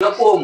ओम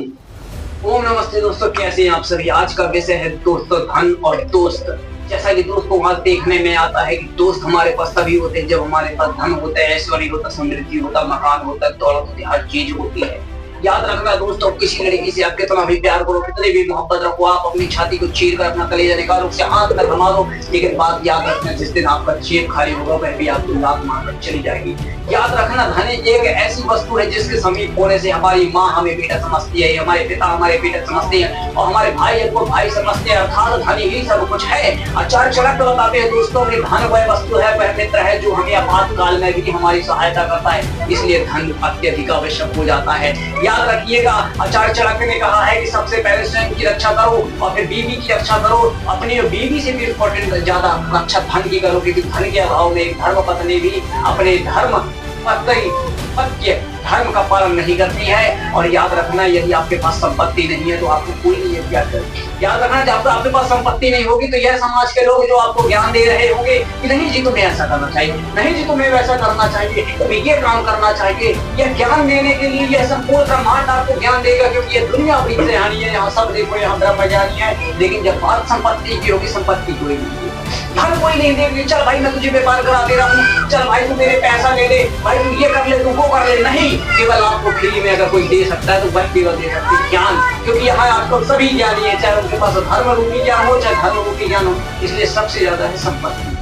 ओम नमस्ते दोस्तों, कैसे हैं आप सभी। आज का विषय है दोस्तों धन और दोस्त। जैसा कि दोस्तों आज देखने में आता है कि दोस्त हमारे पास तभी होते हैं जब हमारे पास धन होता है, ऐश्वर्य होता है, समृद्धि होता है, मकान होता है, दौलत होती है, हर चीज होती है। याद रखना दोस्तों, किसी लड़की से आप कितना भी प्यार करो, कितनी भी मोहब्बत रखो, आप अपनी छाती को चीर कर अपना कलेजा निकालो, उसे हाथ में थमा दो, लेकिन बात याद रखना जिस दिन आपका जेब खाली होगा वह भी आपको लात मारकर चली जाएगी। याद रखना धन एक ऐसी वस्तु है जिसके समीप होने से हमारी माँ हमें बेटा समझती है, हमारे पिता हमारे बेटा समझते हैं और हमारे भाई हमको भाई समझते हैं। अर्थात धन ही सब कुछ है। आचार्य चरक बताते हैं दोस्तों कि धन वह वस्तु है, वह मित्र है जो हमें आपातकाल में भी हमारी सहायता करता है, इसलिए धन अत्यधिक आवश्यक हो जाता है। याद रखिएगा, आचार्य चरक ने कहा है कि सबसे पहले स्वयं की रक्षा करो और फिर बीवी की रक्षा करो। अपनी बीवी से भी इम्पोर्टेंट ज्यादा रक्षा धन की करो, क्योंकि धन के अभाव में धर्म पत्नी भी अपने धर्म पत्नी धर्म का पालन नहीं करती है। और याद रखना, यदि आपके पास संपत्ति नहीं है तो आपको कोई नहीं है क्या करे। याद रखना, जब आपके पास संपत्ति नहीं होगी तो यह समाज के लोग जो आपको ज्ञान दे रहे होंगे कि नहीं जी तुम्हें ऐसा करना चाहिए, नहीं जी तुम्हें वैसा करना चाहिए, तुम्हें ये काम करना चाहिए, यह ज्ञान देने के लिए यह संपूर्ण ब्रह्मांड आपको ज्ञान देगा, क्योंकि ये दुनिया बड़ी सयानी है, यहाँ सब देखो यहाँ ब्रह्मज्ञानी है। लेकिन जब बात संपत्ति की होगी, संपत्ति कोई नहीं, धन कोई नहीं देगी। चल भाई मैं तुझे व्यापार करा दे रहा हूँ, चल भाई तू मेरे पैसा ले ले, भाई तू ये कर ले, तू वो कर ले। नहीं, केवल आपको फ्री में अगर कोई दे सकता है तो वह केवल दे सकते हैं ज्ञान, क्योंकि यहाँ आजकल सभी ज्ञानी है, चाहे उनके पास धर्म रूपी ज्ञान हो चाहे धर्म रूपी ज्ञान हो, इसलिए सबसे ज्यादा है संपत्ति।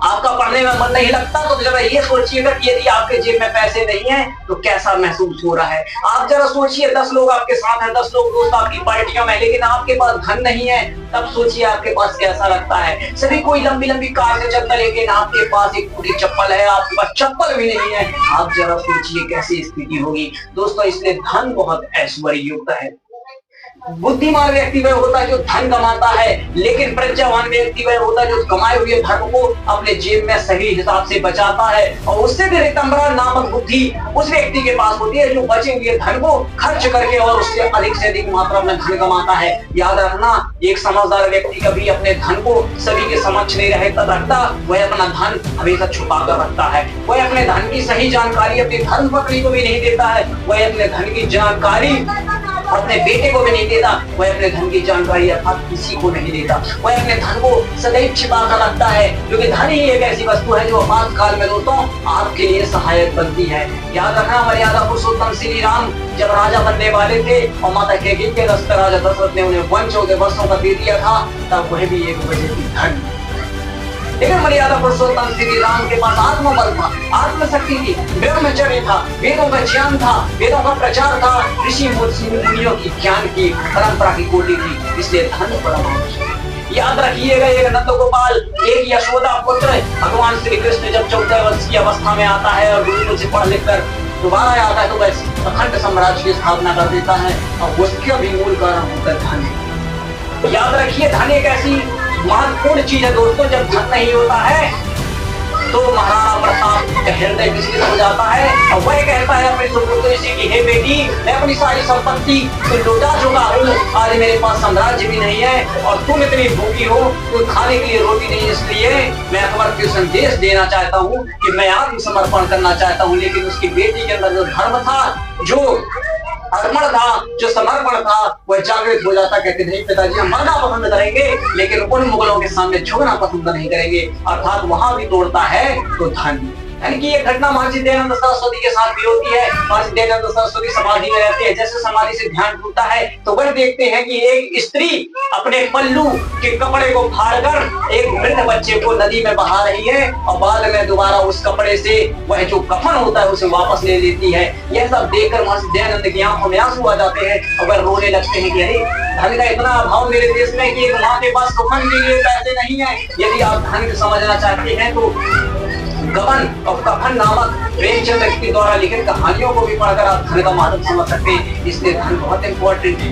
आपका पढ़ने में मन नहीं लगता तो जरा ये सोचिएगा कि यदि आपके जेब में पैसे नहीं है तो कैसा महसूस हो रहा है। आप जरा सोचिए, 10 लोग आपके साथ हैं, 10 लोग दोस्त आपकी पार्टियों में, लेकिन आपके पास धन नहीं है, तब सोचिए आपके पास कैसा लगता है। सभी कोई लंबी लंबी कार से चलता, लेकिन आपके पास एक पूरी चप्पल है, आपके पास चप्पल भी नहीं है। आप जरा सोचिए कैसी स्थिति होगी दोस्तों। इसलिए धन बहुत ऐश्वर्य युक्त है। बुद्धिमान व्यक्ति वह होता है जो धन कमाता है, लेकिन प्रज्ञावान व्यक्ति वह होता है जो कमाए हुए धन को अपने जेब में सही हिसाब से बचाता है, और उससे भी रितंबरा नामक बुद्धि उस व्यक्ति के पास होती है जो बचे हुए धन को खर्च करके और उससे अधिक मात्रा में धन कमाता है। याद रखना, एक समझदार व्यक्ति कभी अपने धन को सभी के समक्ष नहीं रखता, वह अपना धन हमेशा छुपा कर रखता है। वह अपने धन की सही जानकारी अपनी धर्मपत्नी को भी नहीं देता है, वह अपने धन की जानकारी अपने बेटे को भी नहीं देता, वह अपने धन की जानकारी अर्थात किसी को नहीं देता, वह अपने धन को सदैव छिपा कर रखता है, क्योंकि धन ही एक ऐसी वस्तु है जो आपातकाल में दोस्तों आपके लिए सहायक बनती है। याद रखना, मर्यादा पुरुषोत्तम श्री राम जब राजा बनने वाले थे और माता कैकेयी के राजा दशरथ ने उन्हें वन 14 वर्षों का दे दिया था, तब वह भी एक वजह थी धन। लेकिन मर्यादा पुरुषोत्तम श्री राम के पास आत्मबल था, आत्मशक्ति थी, ब्रह्मचर्य था, वेदों का ज्ञान था, वेदों का प्रचार था, ऋषि मुनियों की ज्ञान की परंपरा की कोटि थी, इसलिए धन परम आवश्यक। याद रखिएगा, एक नंद गोपाल, एक यशोदा पुत्र भगवान श्री कृष्ण जब 14 वर्ष की अवस्था में आता है और गुरुकुल से पढ़ लिख कर दोबारा आता है तो वह अखंड साम्राज्य की स्थापना कर देता है, और उसका भी मूल कारण होता है धन। याद रखिए, धन एक ऐसी महत्वपूर्ण चीज है दोस्तों। जब धन नहीं होता है तो महाराणा प्रताप का हृदय विचलित हो जाता है, और वह कहता है अपनी सुपुत्री से कि हे बेटी, मैं अपनी सारी संपत्ति तो लौटा चुका हूँ, आज मेरे पास साम्राज्य भी नहीं है और तुम इतनी भूखी हो, तो खाने के लिए रोटी नहीं, इसलिए मैं तुम्हारे को संदेश देना चाहता हूँ कि मैं आत्मसमर्पण करना चाहता हूँ। लेकिन उसकी बेटी के अंदर जो धर्म था, जो अर्पण था, जो समर्पण था, वह जागृत हो जाता। कहते नहीं पिताजी, हम मरना पसंद करेंगे लेकिन उन मुगलों के सामने झुकना पसंद नहीं करेंगे। अर्थात वहां भी तोड़ता है तो धन। यानी कि ये घटना महर्षि दयानंद सरस्वती के साथ भी होती है। महर्षि दयानंद सरस्वती समाधि में रहते हैं, जैसे समाधि से ध्यान टूटता है तो वह देखते हैं कि एक स्त्री अपने पल्लू के कपड़े को फाड़कर एक मृत बच्चे को नदी में बहा रही है, और बाद में दोबारा उस कपड़े से वह जो कफन होता है उसे वापस ले लेती है। यह सब देखकर महर्षि दयानंद की आंखों में आंसू आ जाते हैं और वह रोने लगते हैं कि अरे धन का इतना अभाव मेरे देश में कि एक माँ के पास कफन के लिए पैसे नहीं है। यदि आप धन को समझना चाहते हैं तो गबन और कफन नामक प्रेमचंद के द्वारा लिखित कहानियों को भी पढ़कर आप धन का महत्व समझ सकते हैं। इसलिए धन बहुत इंपॉर्टेंट है।